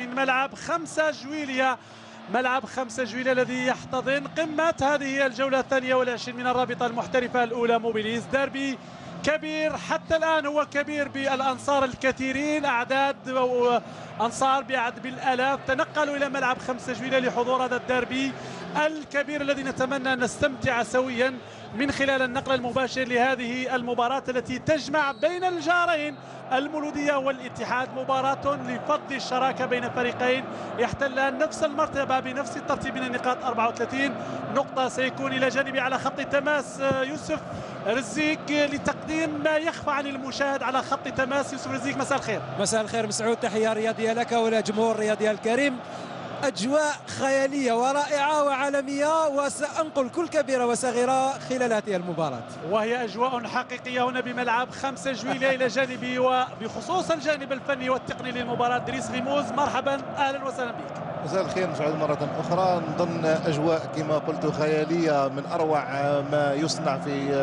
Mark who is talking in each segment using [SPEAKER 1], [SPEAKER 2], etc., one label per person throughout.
[SPEAKER 1] من ملعب 5 جويلية. ملعب 5 جويلية الذي يحتضن قمة هذه الجولة 22 من الرابطة المحترفة الأولى موبيليز. ديربي كبير حتى الآن، هو كبير بالأنصار الكثيرين، أعداد أنصار بالآلاف تنقلوا إلى ملعب 5 جويلية لحضور هذا الديربي الكبير الذي نتمنى أن نستمتع سويا من خلال النقل المباشر لهذه المباراة التي تجمع بين الجارين المولودية والاتحاد. مباراة لفض الشراكة بين فريقين يحتلان نفس المرتبة بنفس الترتيب من النقاط 34 نقطة. سيكون إلى جانبي على خط التماس يوسف رزيق لتقديم ما يخفى عن المشاهد على خط التماس. يوسف رزيق، مساء الخير.
[SPEAKER 2] مساء الخير مسعود، تحية رياضية لك ولجمهور الرياضي الكريم. أجواء خيالية ورائعة وعالمية، وسأنقل كل كبيرة وصغيرة خلال هذه المباراة،
[SPEAKER 1] وهي أجواء حقيقية هنا بملعب 5 جويلية. إلى جانبي وبخصوص الجانب الفني والتقني للمباراة دريس غيموز، مرحبا، أهلا وسهلا بك.
[SPEAKER 3] مساء الخير مسعود مرة أخرى. نظن أجواء كما قلت خيالية، من أروع ما يصنع في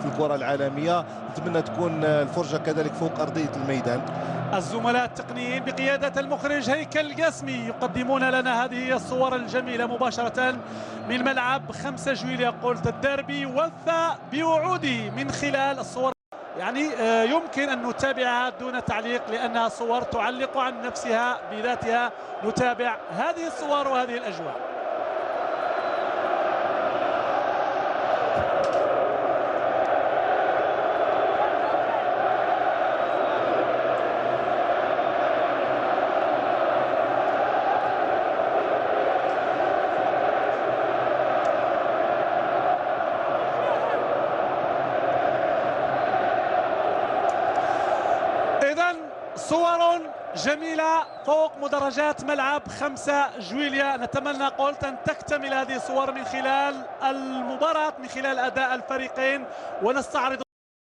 [SPEAKER 3] الكرة العالمية. نتمنى تكون الفرجة كذلك فوق أرضية الميدان.
[SPEAKER 1] الزملاء التقنيين بقيادة المخرج هيكل قاسمي يقدمون لنا هذه الصور الجميلة مباشرة من ملعب 5 جويلية. قلت الديربي وفى بوعوده من خلال الصور، يعني يمكن أن نتابعها دون تعليق لأنها صور تعلق عن نفسها بذاتها. نتابع هذه الصور وهذه الأجواء. إذن صور جميلة فوق مدرجات ملعب 5 جويلية. نتمنى قلت أن تكتمل هذه الصور من خلال المباراة، من خلال أداء الفريقين، ونستعرض